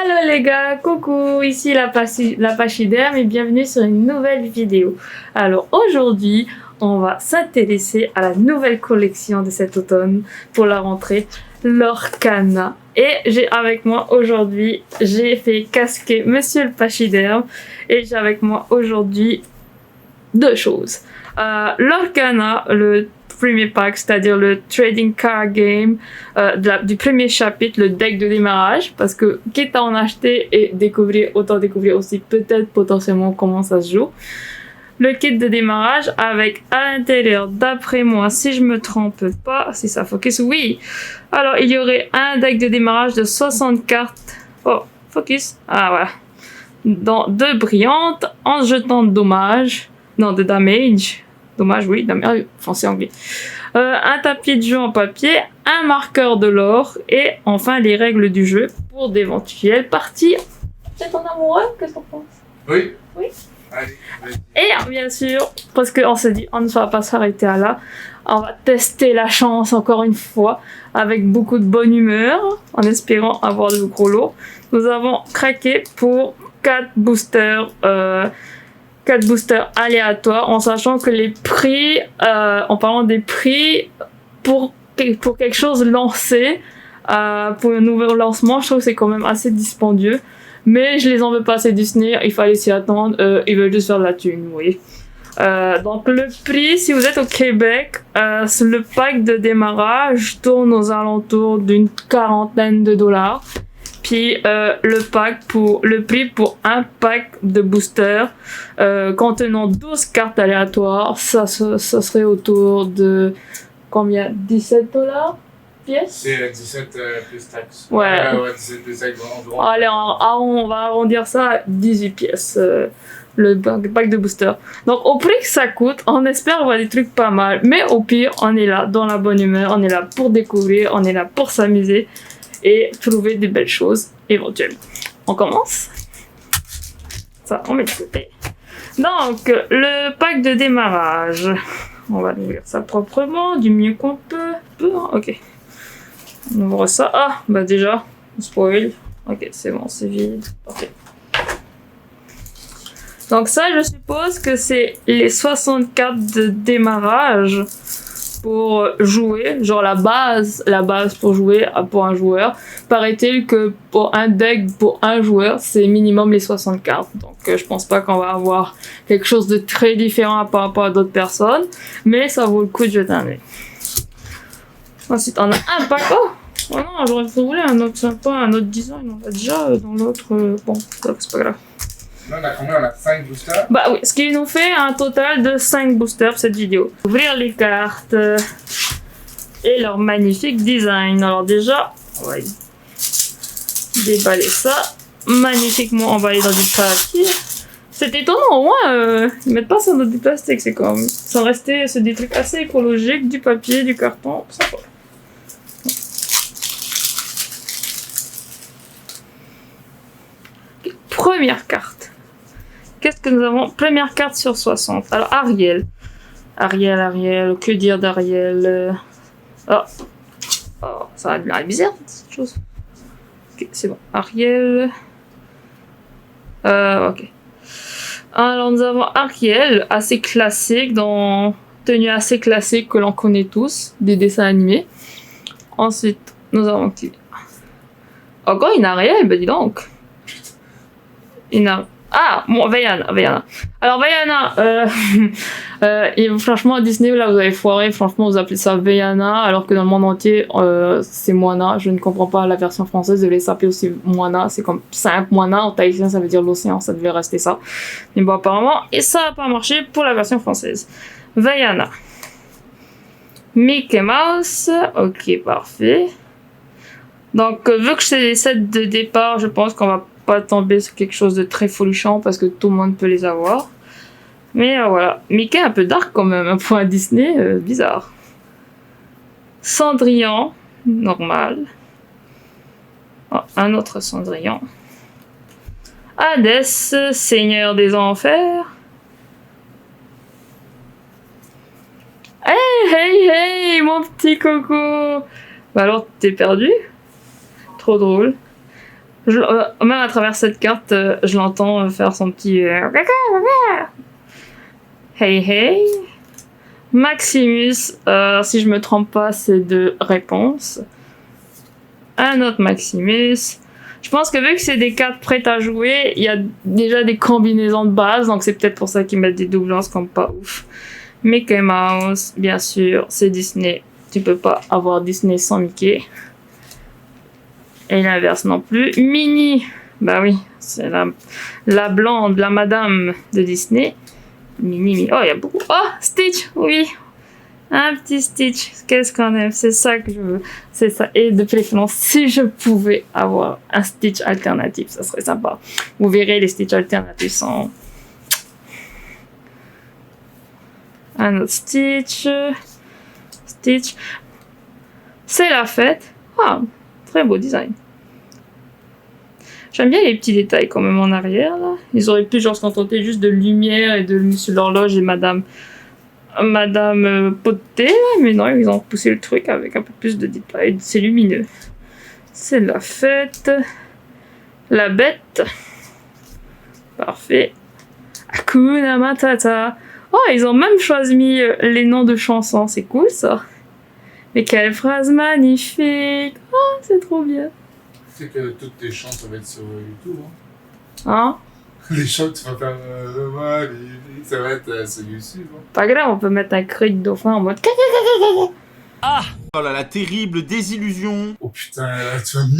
Hello les gars, coucou, ici la Pachyderme et bienvenue sur une nouvelle vidéo. Alors aujourd'hui, on va s'intéresser à la nouvelle collection de cet automne pour la rentrée, l'Orcana. Et j'ai avec moi aujourd'hui, j'ai fait casquer Monsieur le Pachyderme et j'ai avec moi aujourd'hui deux choses. L'Orcana, le premier pack, c'est-à-dire le trading card game du premier chapitre, le deck de démarrage, parce que quitte à en acheter et découvrir, autant découvrir aussi peut-être potentiellement comment ça se joue. Le kit de démarrage avec à l'intérieur, d'après moi, si je me trompe pas, si ça focus, oui. Alors il y aurait un deck de démarrage de 60 cartes. Oh, focus. Ah voilà. Dans deux brillantes, en jetant de dommages. Non, de damage. Dommage, oui, français anglais. Un tapis de jeu en papier, un marqueur de l'or et enfin les règles du jeu pour d'éventuelles parties. C'est ton amoureux? Qu'est-ce que t'en penses? Oui. Oui. Allez, vas-y. Et bien sûr, parce qu'on s'est dit, on ne va pas s'arrêter à là. On va tester la chance encore une fois avec beaucoup de bonne humeur en espérant avoir de gros lots. Nous avons craqué pour 4 boosters. 4 boosters aléatoires en sachant que les prix, en parlant des prix pour quelque chose lancé, pour un nouveau lancement, je trouve que c'est quand même assez dispendieux. Mais je les en veux pas assez Disney, il fallait s'y attendre, ils veulent juste faire de la thune, oui. Donc le prix, si vous êtes au Québec, le pack de démarrage tourne aux alentours d'une quarantaine de dollars. Puis le prix pour un pack de booster contenant 12 cartes aléatoires, ça serait autour de combien? 17 dollars pièce? C'est 17 plus taxes. Ouais. 17 plus taxes environ. Allez, on va arrondir ça à 18 pièces, le pack de booster. Donc au prix que ça coûte, on espère avoir des trucs pas mal. Mais au pire, on est là dans la bonne humeur, on est là pour découvrir, on est là pour s'amuser et trouver des belles choses éventuellement. On commence. Ça, on met de côté. Donc, le pack de démarrage. On va ouvrir ça proprement, du mieux qu'on peut. Ok. On ouvre ça. Ah, bah déjà, on spoil. Ok, c'est bon, c'est vide. Parfait. Donc ça, je suppose que c'est les 60 cartes de démarrage pour jouer, genre la base pour jouer pour un joueur. Paraît-il que pour un deck pour un joueur, c'est minimum les 60 cartes. Donc je pense pas qu'on va avoir quelque chose de très différent par rapport à d'autres personnes, mais ça vaut le coup de jeter un œil. Ensuite, on a un pack. Oh non, j'aurais voulu un autre sympa, un autre design. On l'a déjà dans l'autre. Bon, c'est pas grave. Là, on a combien? On a 5 boosters? Bah oui, ce qui nous fait un total de 5 boosters pour cette vidéo. Ouvrir les cartes et leur magnifique design. Alors déjà, on va déballer ça magnifiquement emballé dans du papier. C'est étonnant, au moins ils mettent pas ça dans du plastique, c'est comme sans rester, c'est des trucs assez écologiques, du papier, du carton, sympa. Okay. Première carte. Qu'est-ce que nous avons? Première carte sur 60. Alors, Ariel. Ariel. Que dire d'Ariel? Oh, ça a l'air bizarre, cette chose. Ok, c'est bon. Ariel. Ok. Alors, nous avons Ariel, assez classique, dans tenue assez classique que l'on connaît tous, des dessins animés. Ensuite, nous avons qui? Encore une Ariel, ben dis donc. Ah, bon, Vaiana. Alors, Vaiana, et franchement, Disney, là, vous avez foiré. Franchement, vous appelez ça Vaiana, alors que dans le monde entier, c'est Moana. Je ne comprends pas la version française. Vous devez s'appeler aussi Moana. C'est comme simple Moana. En thaïsien, ça veut dire l'océan. Ça devait rester ça. Mais bon, apparemment, et ça n'a pas marché pour la version française. Vaiana. Mickey Mouse. Ok, parfait. Donc, vu que c'est les sets de départ, je pense qu'on va pas tomber sur quelque chose de très folichon parce que tout le monde peut les avoir. Mais voilà. Mickey un peu dark quand même, un point Disney, bizarre. Cendrillon, normal. Oh, un autre Cendrillon. Hadès, Seigneur des Enfers. Hey, mon petit coco. Bah alors, t'es perdu? Trop drôle. Même à travers cette carte, je l'entends faire son petit... Hey hey. Maximus, si je me trompe pas, c'est de réponse. Un autre Maximus. Je pense que vu que c'est des cartes prêtes à jouer, il y a déjà des combinaisons de base, donc c'est peut-être pour ça qu'ils mettent des doublances comme pas ouf. Mickey Mouse, bien sûr, c'est Disney. Tu peux pas avoir Disney sans Mickey. Et l'inverse non plus. Minnie, bah oui, c'est la blonde, la madame de Disney. Minnie, oh, il y a beaucoup. Oh, Stitch, oui. Un petit Stitch, qu'est-ce qu'on aime, c'est ça que je veux, c'est ça. Et de préférence, si je pouvais avoir un Stitch alternatif, ça serait sympa. Vous verrez, les Stitch alternatifs sont... Un autre Stitch. Stitch. C'est la fête. Ah, très beau design. J'aime bien les petits détails quand même en arrière, là. Ils auraient pu genre se contenter juste de lumière et de Monsieur l'horloge et Madame Potée, là, mais non, ils ont poussé le truc avec un peu plus de détails. C'est lumineux. C'est la fête. La bête. Parfait. Hakuna Matata. Oh, ils ont même choisi les noms de chansons. C'est cool, ça. Mais quelle phrase magnifique. Oh, c'est trop bien. Tu sais que toutes tes chants, ça va être sur YouTube, hein. Hein? Les chants que tu vas faire, ça va être sur YouTube, hein. Pas grave, on peut mettre un cri de dauphin en mode... Ah! Oh là, la terrible désillusion! Oh putain, là, tu vas me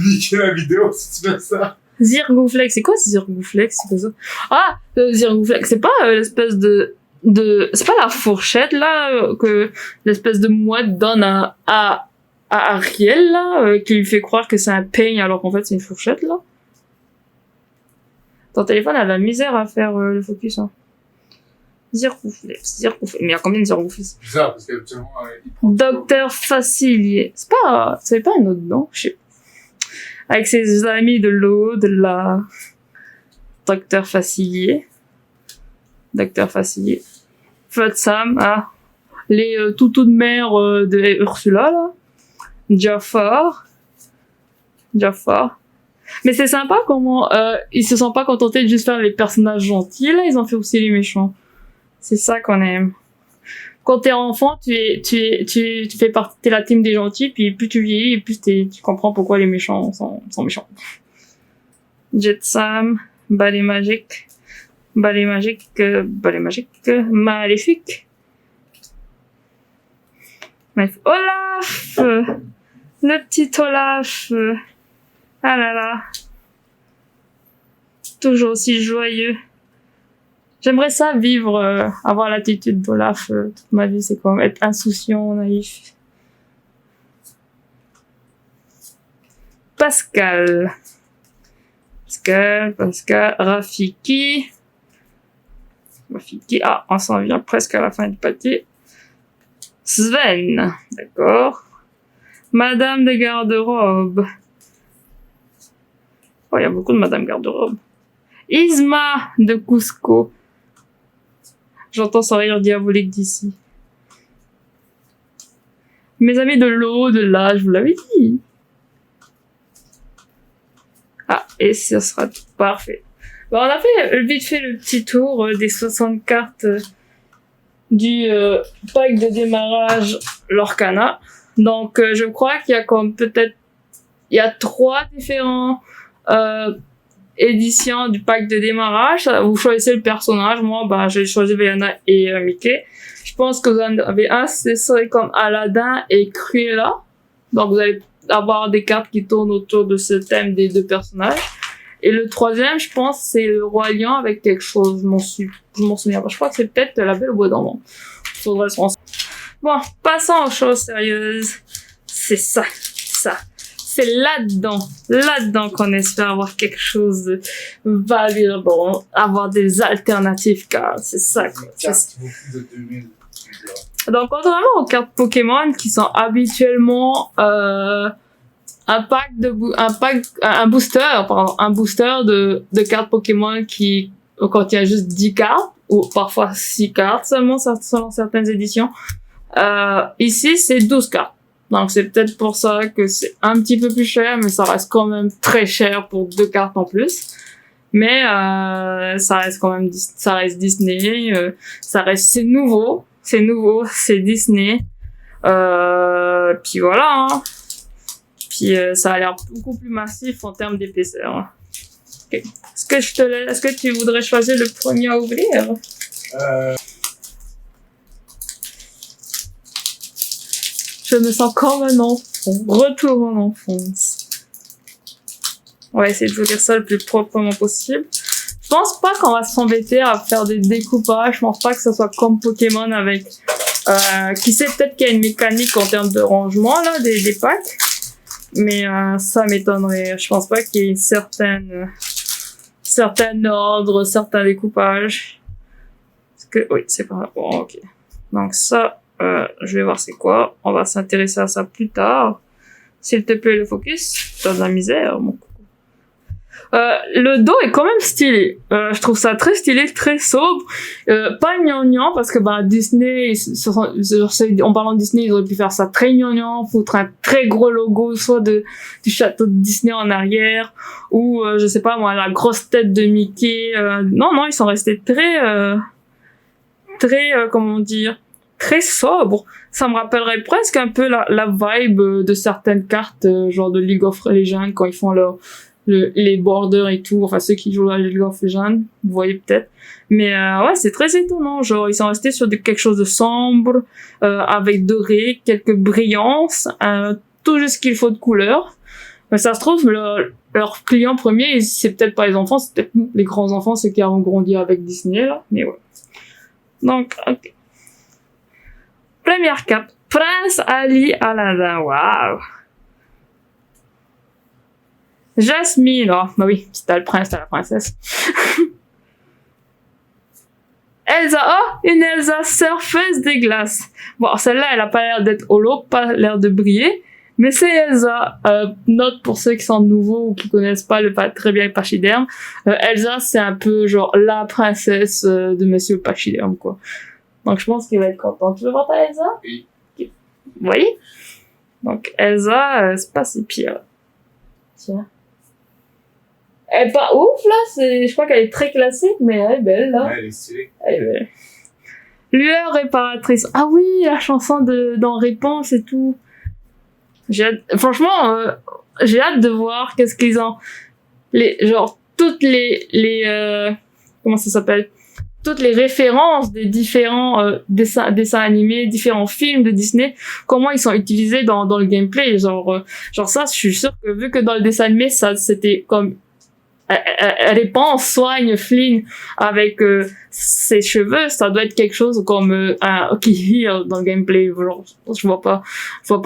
niquer la vidéo si tu fais ça. Zirgouflex, c'est quoi Zirgouflex? C'est quoi ça? Ah! Zirgouflex, c'est pas l'espèce de... C'est pas la fourchette, là, que l'espèce de mouette donne à Ariel, là, qui lui fait croire que c'est un peigne alors qu'en fait c'est une fourchette, là. Ton téléphone a de la misère à faire le focus, hein. Zirgouflex. Mais il y a combien de Zirgouflex? C'est bizarre, parce qu'habituellement, Docteur Facilier. C'est pas un autre nom, je sais pas. Avec ses amis de l'eau, de la... Docteur Facilier. Docteur Facilier. Flotsam, ah. Les toutous de mer de Ursula, là. Jafar. Mais c'est sympa comment ils se sont pas contentés de juste faire les personnages gentils, là, ils ont fait aussi les méchants. C'est ça qu'on aime. Quand t'es enfant, tu fais partie de la team des gentils, puis plus tu vieillis, et plus tu comprends pourquoi les méchants sont méchants. Jetsam, balai magique, maléfique. Olaf! Le petit Olaf! Ah là là! Toujours aussi joyeux. J'aimerais ça vivre, avoir l'attitude d'Olaf toute ma vie, c'est comme être insouciant, naïf. Pascal, Rafiki, ah, on s'en vient presque à la fin du pâté. Sven, d'accord. Madame de garde-robe. Oh, il y a beaucoup de Madame garde-robe. Isma de Cusco. J'entends son rire diabolique d'ici. Mes amis de l'eau, de là, je vous l'avais dit. Ah, et ce sera tout parfait. Bon, on a fait vite fait le petit tour des 60 cartes du pack de démarrage Lorcana. Donc, je crois qu'il y a comme peut-être... Il y a 3 différents éditions du pack de démarrage. Vous choisissez le personnage. Moi, j'ai choisi Vaiana et Mickey. Je pense que vous en avez un, ce serait comme Aladdin et Cruella. Donc, vous allez avoir des cartes qui tournent autour de ce thème des 2 personnages. Et le 3e, je pense, c'est le Roi Lion avec quelque chose. Je m'en souviens pas. Je crois que c'est peut-être La Belle au Bois dormant. Faudrait se renseigner. Bon, passons aux choses sérieuses. C'est ça. C'est là-dedans qu'on espère avoir quelque chose de valuable, avoir des alternatives, car c'est ça, quoi. Donc, contrairement aux cartes Pokémon qui sont habituellement un booster de cartes Pokémon qui contient juste 10 cartes, ou parfois 6 cartes seulement, selon certaines éditions. Ici, c'est 12 cartes. Donc c'est peut-être pour ça que c'est un petit peu plus cher, mais ça reste quand même très cher pour 2 cartes en plus. Mais ça reste quand même ça reste Disney, c'est nouveau, c'est Disney. Puis voilà. Hein. Puis ça a l'air beaucoup plus massif en termes d'épaisseur. Okay. Est-ce que tu voudrais choisir le premier à ouvrir? Je me sens comme un enfant. Retour en enfance. On va essayer de ouvrir ça le plus proprement possible. Je pense pas qu'on va s'embêter à faire des découpages. Je pense pas que ça soit comme Pokémon avec... qui sait, peut-être qu'il y a une mécanique en termes de rangement là, des packs. Mais ça m'étonnerait. Je pense pas qu'il y ait certains ordres, certains découpages. Oui, c'est pas... Bon, ok. Donc ça... je vais voir c'est quoi. On va s'intéresser à ça plus tard. S'il te plaît, le focus. T'as de la misère, mon coucou. Le dos est quand même stylé. Je trouve ça très stylé, très sobre. Pas gnangnan, parce que Disney, en parlant de Disney, ils auraient pu faire ça très gnangnan, foutre un très gros logo, soit du château de Disney en arrière, ou je sais pas moi, la grosse tête de Mickey. Non, ils sont restés comment dire, très sobre. Ça me rappellerait presque un peu la vibe de certaines cartes, genre de League of Legends, quand ils font les borders et tout, enfin ceux qui jouent à League of Legends, vous voyez peut-être. Mais ouais, c'est très étonnant, genre ils sont restés sur quelque chose de sombre, avec doré, quelques brillances, tout juste ce qu'il faut de couleur. Mais ça se trouve, leur client premier, c'est peut-être pas les enfants, c'est peut-être les grands enfants, ceux qui ont grandi avec Disney, là. Mais ouais. Donc, ok. Première carte. Prince Ali Aladdin. Waouh. Jasmine. Oh, bah oui, si t'as le prince, t'as la princesse. Elsa. Oh, une Elsa surfeuse des glaces. Bon, celle-là, elle a pas l'air d'être holo, pas l'air de briller. Mais c'est Elsa. Note pour ceux qui sont nouveaux ou qui connaissent pas très bien le pachyderme. Elsa, c'est un peu genre la princesse de Monsieur le Pachyderme, quoi. Donc je pense qu'il va être content. Tu veux voir ta Elsa? Oui. Okay. Vous voyez? Donc Elsa, c'est pas si pire. Tiens. Elle est pas ouf là, je crois qu'elle est très classique, mais elle est belle là. Ouais, elle est stylée. Elle est belle. Lueur réparatrice. Ah oui, la chanson dans Réponse et tout. Franchement, j'ai hâte de voir qu'est-ce qu'ils ont. Toutes les comment ça s'appelle? Toutes les références des différents dessins animés, différents films de Disney, comment ils sont utilisés dans le gameplay. Genre ça, je suis sûre que vu que dans le dessin animé, ça c'était comme Réponse soigne Flynn avec ses cheveux, ça doit être quelque chose comme qui dans le gameplay. Genre, je vois pas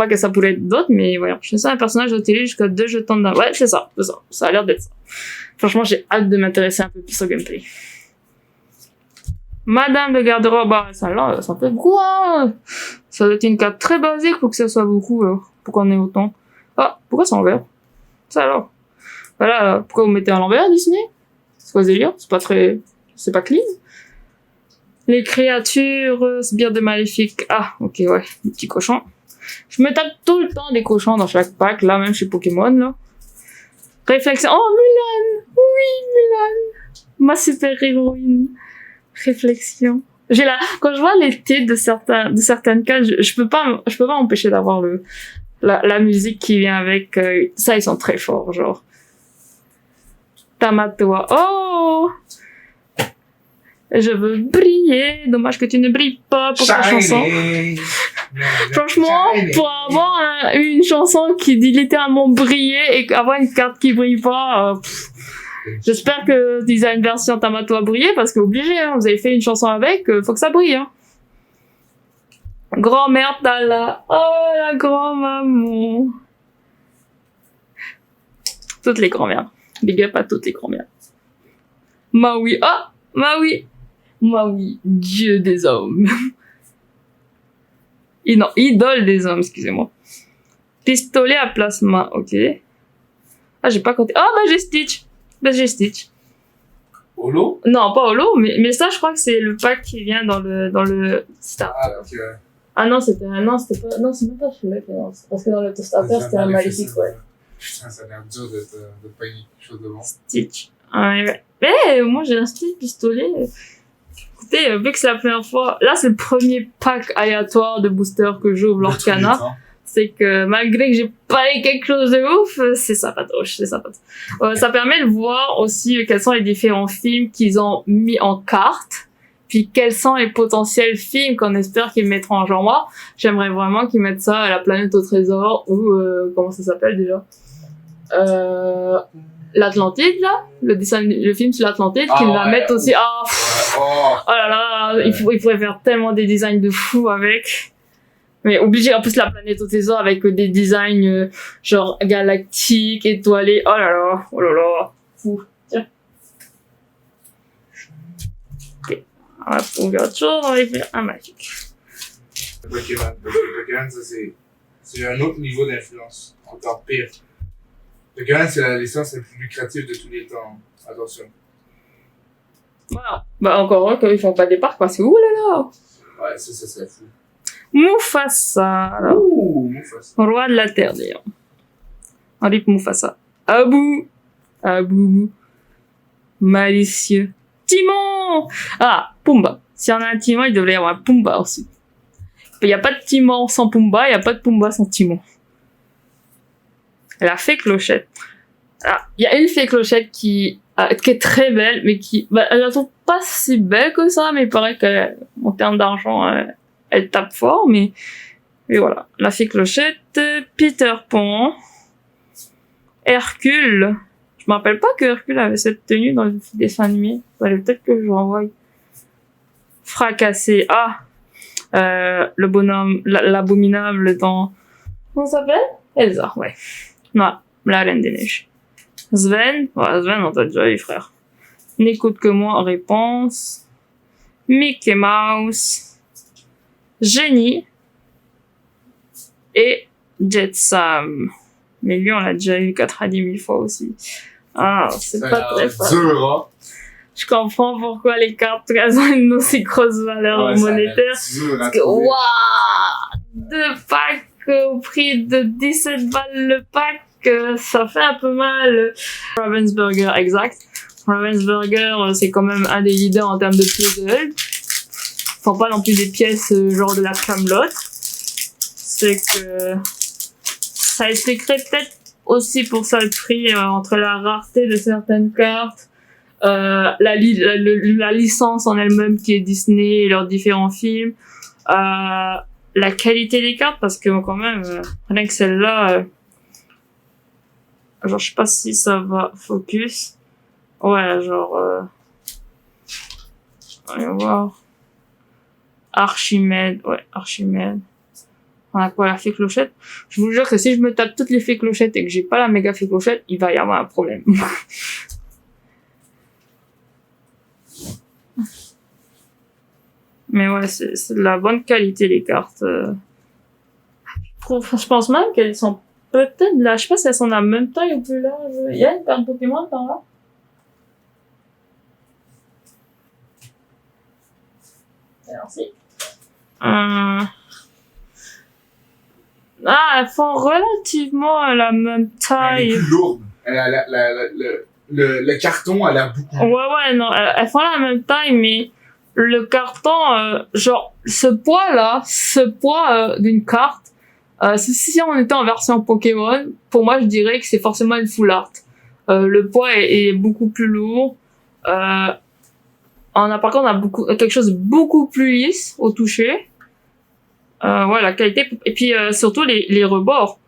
que ça pourrait être d'autre, mais voilà. Je sais un personnage utilise jusqu'à 2 jetons d'un. Ouais, c'est ça. Ça a l'air d'être ça. Franchement, j'ai hâte de m'intéresser un peu plus au gameplay. Madame de garde-robe, celle-là, ça fait beaucoup, hein. Ça doit être une carte très basique pour que ça soit beaucoup, pour qu'on ait autant. Ah, pourquoi c'est en vert? Ça alors. Voilà, pourquoi vous mettez un l'envers, Disney? C'est quoi ce délire? C'est pas clean. Les créatures, sbires de maléfiques. Ah, ok, ouais, les petits cochons. Je me tape tout le temps des cochons dans chaque pack, là, même chez Pokémon, là. Réflexion. Oh, Mulan! Oui, Mulan! Ma super héroïne. Réflexion. Quand je vois les titres de certaines cases, je peux pas m'empêcher d'avoir la musique qui vient avec, ça, ils sont très forts, genre. Tamatoa. Oh! Je veux briller. Dommage que tu ne brilles pas pour ta chanson. Franchement, pour avoir une chanson qui dit littéralement briller et avoir une carte qui brille pas, j'espère que ils ont une version Tamatoa briller parce que obligé, hein, vous avez fait une chanson avec, faut que ça brille, hein. Grand-mère Tala. Oh, la grand-maman. Toutes les grand-mères. Big up à toutes les grand-mères. Maui. Oh, Maui. Maui, dieu des hommes. Non, idole des hommes, excusez-moi. Pistolet à plasma, ok. Ah, j'ai pas compté. Oh, j'ai Stitch. J'ai Stitch. Holo? Non, pas Holo, mais ça, je crois que c'est le pack qui vient dans le Star. Ah, ok, ouais. Ah non, c'était pas, non, c'est même pas celui-là qui annonce. Parce que dans le tostateur, c'était un maléfique, ouais. Putain, ça a l'air dur de pogner quelque chose devant. Stitch. Ouais. Mais moi, j'ai un Stitch pistolet. Écoutez, vu que c'est la première fois, là, c'est le premier pack aléatoire de booster que j'ouvre l'Orcana. C'est que malgré que j'ai pas eu quelque chose de ouf, c'est sympatoche, c'est sympatoche. Ça permet de voir aussi quels sont les différents films qu'ils ont mis en carte, puis quels sont les potentiels films qu'on espère qu'ils mettront en genre. Moi, j'aimerais vraiment qu'ils mettent ça à La Planète au Trésor, ou comment ça s'appelle déjà, l'Atlantide, là, le film sur l'Atlantide, qu'ils la mettent aussi. Oh là là, il pourrait faire tellement des designs de fous avec. Mais obligé, en plus, La Planète au Trésor avec des designs genre galactiques, étoilés. Oh là là, fou. Tiens. Ok. On va trouver autre chose, on va faire un magique. Pokémon. Pokémon, ça c'est un autre niveau d'influence. Encore pire. Pokémon, c'est la licence la plus lucrative de tous les temps. Attention. Voilà. Bah, encore un, qu'ils font pas des parcs, parce que oulala! Ouais, ça serait fou. Mufasa, là. Ouh, Mufasa. Roi de la Terre, d'ailleurs. Rip Mufasa. Abou. Malicieux. Timon! Ah, Pumba. S'il y en a un Timon, il devrait y avoir un Pumba aussi. Il n'y a pas de Timon sans Pumba, il n'y a pas de Pumba sans Timon. La fée Clochette. Ah, il y a une fée Clochette qui est très belle, mais qui, je la trouve pas si belle que ça, mais il paraît qu'en termes d'argent, elle tape fort, mais voilà. La fée Clochette, Peter Pan, Hercule. Je me rappelle pas que Hercule avait cette tenue dans le dessin animé. Peut-être que je renvoie. Fracassé. Le bonhomme, l'abominable dans... Comment ça s'appelle? Elsa, ouais. Non, la Reine des Neiges. Sven, on t'a déjà eu, frère. N'écoute que moi, réponse. Mickey Mouse. Jenny. Et Jet Sam. Mais lui, on l'a déjà eu 90 000 fois aussi. Ah, c'est pas très fort. Dur, hein? Je comprends pourquoi les cartes, elles ont une aussi grosse valeur monétaire. Parce que, waouh! 2 packs au prix de 17 balles le pack, ça fait un peu mal. Ravensburger, exact. Ravensburger, c'est quand même un des leaders en termes de puzzle. Enfin, pas non plus des pièces genre de la Camelot. C'est que ça expliquerait peut-être aussi pour ça le prix entre la rareté de certaines cartes, la licence en elle-même qui est Disney et leurs différents films, la qualité des cartes, parce que quand même, rien que celle-là, genre je sais pas si ça va focus. Ouais, genre on va voir. Archimède. On a quoi, la fée Clochette? Je vous jure que si je me tape toutes les fées Clochettes et que j'ai pas la méga fée Clochette, il va y avoir un problème. Mais ouais, c'est de la bonne qualité, les cartes. Je pense même qu'elles sont peut-être là, je sais pas si elles sont de la même taille ou plus large. Il y a une carte Pokémon par là? Merci. Elles font relativement la même taille. Elle est plus lourde. Le carton a l'air beaucoup. Ouais, non, elles font la même taille, mais le carton, genre, ce poids d'une carte, si on était en version Pokémon, pour moi, je dirais que c'est forcément une full art. Le poids est beaucoup plus lourd. Par contre, on a quelque chose de beaucoup plus lisse au toucher. Ouais, la qualité, et puis surtout les rebords.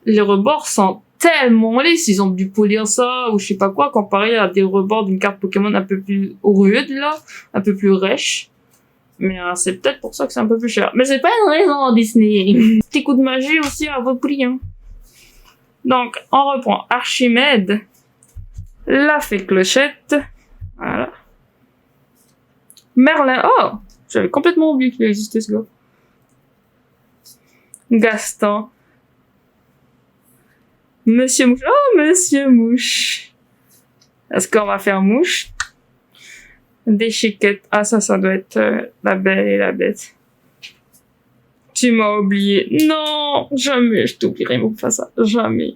Les rebords sont tellement lisses, ils ont dû polir ça ou je sais pas quoi, comparé à des rebords d'une carte Pokémon un peu plus rude là, un peu plus rêche. Mais c'est peut-être pour ça que c'est un peu plus cher. Mais c'est pas une raison, Disney. Petit coup de magie aussi à votre prix, hein. Donc, on reprend Archimède, la fée Clochette, voilà. Merlin, oh, j'avais complètement oublié qu'il existait ce gars. Gaston. Monsieur Mouche. Oh, Monsieur Mouche. Est-ce qu'on va faire Mouche? Déchiquette. Ah, ça doit être La Belle et la Bête. Tu m'as oublié. Non, jamais je t'oublierai, Mufasa. Jamais.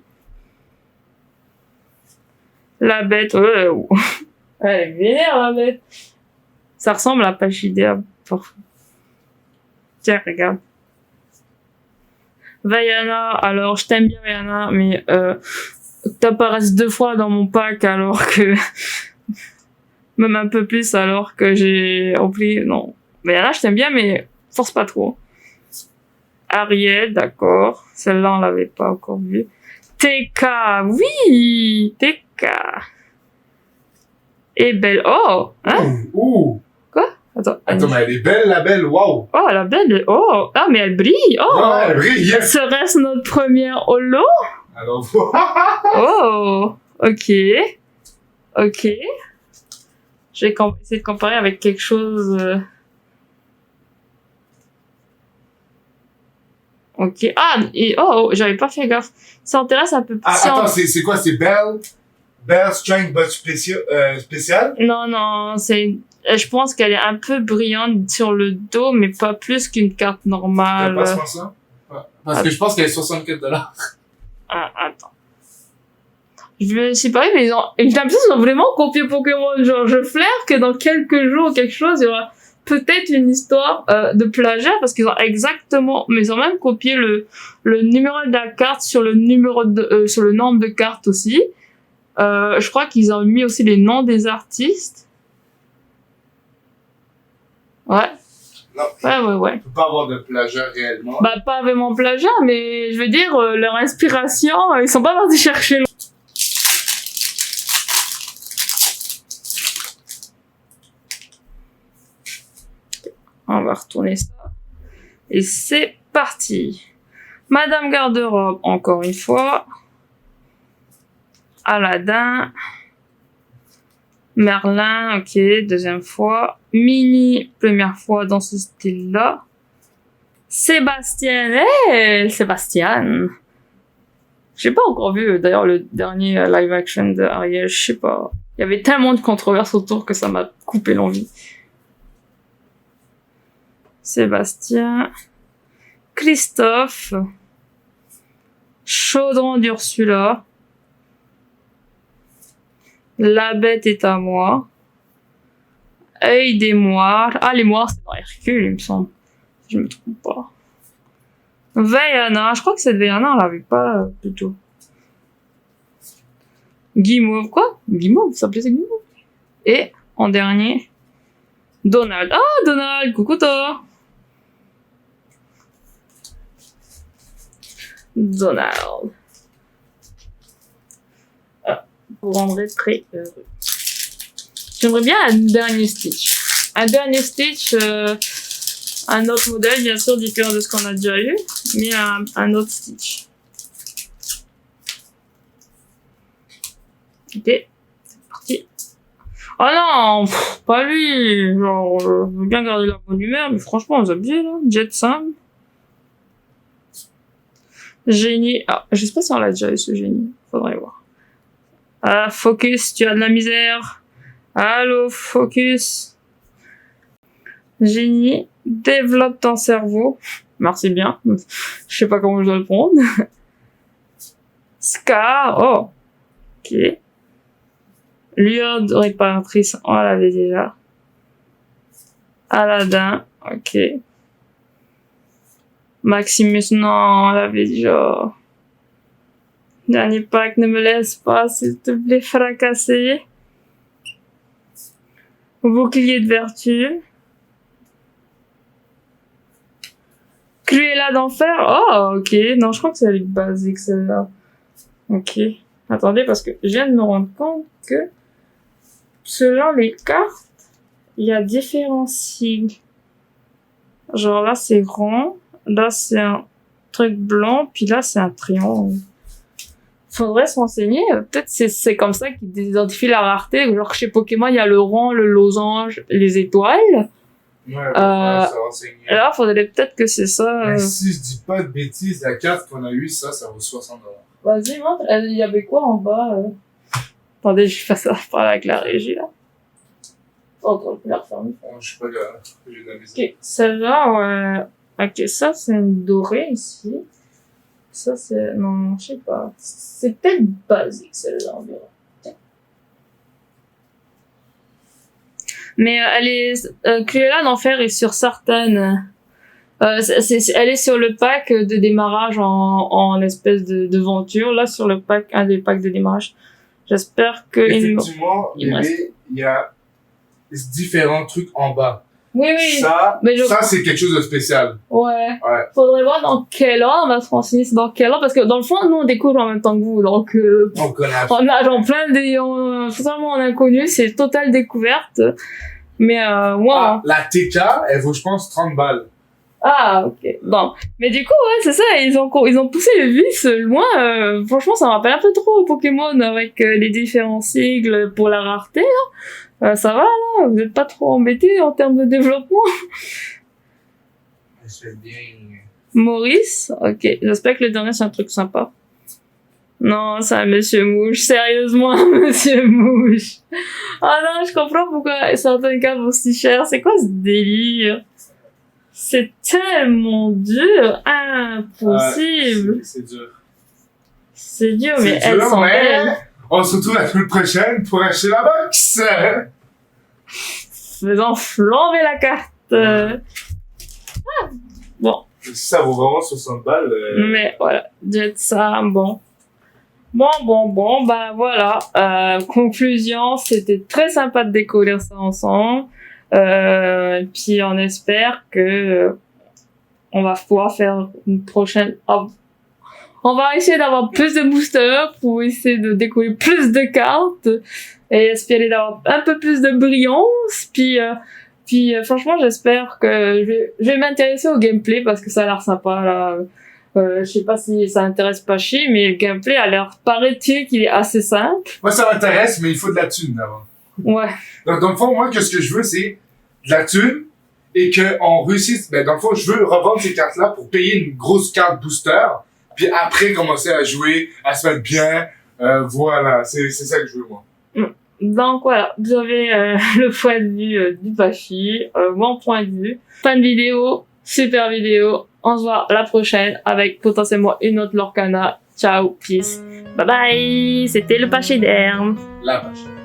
La bête, ouais. Elle est vénère, la bête. Ça ressemble à Pachydea, parfois. Tiens, regarde. Vaiana, alors je t'aime bien Vaiana, mais t'apparaisses 2 fois dans mon pack alors que... même un peu plus alors que j'ai oublié... Non. Vaiana, je t'aime bien, mais force pas trop. Ariel, d'accord. Celle-là, on l'avait pas encore vue. TK, oui, TK. Et belle. Oh, hein? Ouh! Quoi? Attends, mais elle est belle, la belle, waouh! oh, la belle. Oh, ah, mais elle brille. Oh, Ouais, elle brille, yes! serait-ce notre première holo? Alors, Oh, ok. Ok. Je vais essayer de comparer avec quelque chose. Ok. Ah, et, oh, j'avais pas fait gaffe. Ça intéresse un peu plus. attends, c'est quoi? C'est Belle? Belle Strength, but spécial? Non, je pense qu'elle est un peu brillante sur le dos, mais pas plus qu'une carte T'as normale. pas ce ça? Parce que je pense qu'elle est $64. Ah, attends. Je me suis pas mais j'ai l'impression qu'ils ont vraiment copié Pokémon. Genre, je flaire que dans quelques jours, quelque chose, il y aura peut-être une histoire de plagiat, parce qu'ils ont exactement, mais ils ont même copié le numéro de la carte sur le numéro sur le nombre de cartes aussi. Je crois qu'ils ont mis aussi les noms des artistes. Ouais. Non. Ouais. On peut pas avoir de plagiat réellement. Bah, pas vraiment plagiat, mais je veux dire, leur inspiration, ils sont pas partis chercher. On va retourner ça. Et c'est parti. Madame Garde-robe, encore une fois. Aladdin. Merlin, ok, deuxième fois. Minnie, première fois dans ce style-là. Sébastien, Sébastien. J'ai pas encore vu, d'ailleurs, le dernier live action de Ariel, je sais pas. Il y avait tellement de controverses autour que ça m'a coupé l'envie. Sébastien. Christophe. Chaudron d'Ursula. La bête est à moi. Œil des moires. Ah, les moires, c'est dans Hercule, il me semble. Si je me trompe pas. Vaiana. Je crois que cette Vaiana, on l'avait pas du tout. Guimauve. Quoi? Guimauve? Ça s'appelait Guimauve? Et, en dernier, Donald. Ah, Donald! Coucou toi! Donald. Ah, vous rendrez très heureux. J'aimerais bien un dernier Stitch. Un dernier Stitch, un autre modèle, bien sûr, différent de ce qu'on a déjà eu, mais un autre Stitch. Ok, c'est parti. Oh non, pas lui. Genre, je veux bien garder la bonne humeur, mais franchement, on a abusé, là. Jet Sam. Génie. Ah, je sais pas si on l'a déjà eu, ce génie. Faudrait voir. Ah, Focus, tu as de la misère. Allô, Focus. Génie, développe ton cerveau. Merci bien. Je sais pas comment je dois le prendre. Scar, oh. Ok. Lueur de réparatrice, on l'avait déjà. Aladdin, ok. Maximus, non, on l'avait déjà. Dernier pack, ne me laisse pas, s'il te plaît, fracasser. Bouclier de vertu. Cruella d'enfer, oh, ok. Non, je crois que c'est basique, celle-là. Ok. Attendez, parce que je viens de me rendre compte que selon les cartes, il y a différents sigles. Genre là, c'est rond. Là, c'est un truc blanc. Puis là, c'est un triangle. Faudrait se renseigner. Peut-être c'est comme ça qu'ils identifient la rareté. Genre chez Pokémon, il y a le rond, le losange, les étoiles. Ouais, se renseigner. Là, faudrait peut-être que c'est ça. Mais si je dis pas de bêtises, la carte qu'on a eue, ça vaut $60. Vas-y, montre. Il y avait quoi en bas Attendez, je fais ça par avec la régie, là. Oh, on peut la refermer. Je sais pas, j'ai de la misère. Ok, celle-là, ouais. Ok, ça c'est une dorée ici. Ça c'est... Non, je sais pas. C'est peut-être basique celle-là environ. Mais elle est... Cruella d'Enfer est sur certaines... elle est sur le pack de démarrage en espèce de venture. Là, sur le pack, un des packs de démarrage. J'espère que... Effectivement, il me reste- bébé, il y a différents trucs en bas. Oui, oui. Ça, Mais je- ça c'est quelque chose de spécial. Ouais. Ouais. Faudrait voir dans quel ordre on va se renseigner, c'est dans quel ordre, parce que dans le fond, nous, on découvre en même temps que vous, donc, On connaît. on nage en plein totalement en inconnu, c'est totale découverte. Mais, moi, Ah, la TK, elle vaut, je pense, 30 balles. ah, ok. Bon. Mais du coup, ouais, c'est ça, ils ont poussé le vice loin, franchement, ça me rappelle un peu trop Pokémon avec les différents sigles pour la rareté, là. Ça va, là, vous êtes pas trop embêtés en termes de développement. C'est bien. Maurice, ok. J'espère que le dernier c'est un truc sympa. Non, c'est un Monsieur Mouche. Sérieusement, un Monsieur Mouche. Ah non, je comprends pourquoi certaines cartes vont si cher. C'est quoi ce délire? C'est tellement dur, impossible. C'est dur. C'est dur, mais C'est elles dur, sont mais belles. on se retrouve la semaine prochaine pour acheter la box. Faisant flamber la carte. Bon. Si ça vaut vraiment 60 balles. Mais voilà, dites ça, bon. Bah voilà. Conclusion, c'était très sympa de découvrir ça ensemble. Puis on espère que on va pouvoir faire une prochaine... On va essayer d'avoir plus de boosters pour essayer de découvrir plus de cartes et espérer d'avoir un peu plus de brillance. Puis franchement, j'espère que je vais m'intéresser au gameplay parce que ça a l'air sympa là. Je sais pas si ça intéresse Pachi, mais le gameplay a l'air, paraît-il, qu'il est assez simple. Moi, ça m'intéresse, mais il faut de la thune d'abord. Ouais. Donc, dans le fond, moi, ce que je veux, c'est de la thune et qu'on réussisse. Ben, dans le fond, je veux revendre ces cartes-là pour payer une grosse carte booster. Puis après, commencer à jouer, à se mettre bien. Voilà, c'est ça que je veux, moi. Donc voilà, vous avez le point de vue du Pachi, mon point de vue. Fin de vidéo, super vidéo. On se voit la prochaine avec potentiellement une autre Lorcana. Ciao, peace. Bye bye, c'était le Pachyderme. La prochaine.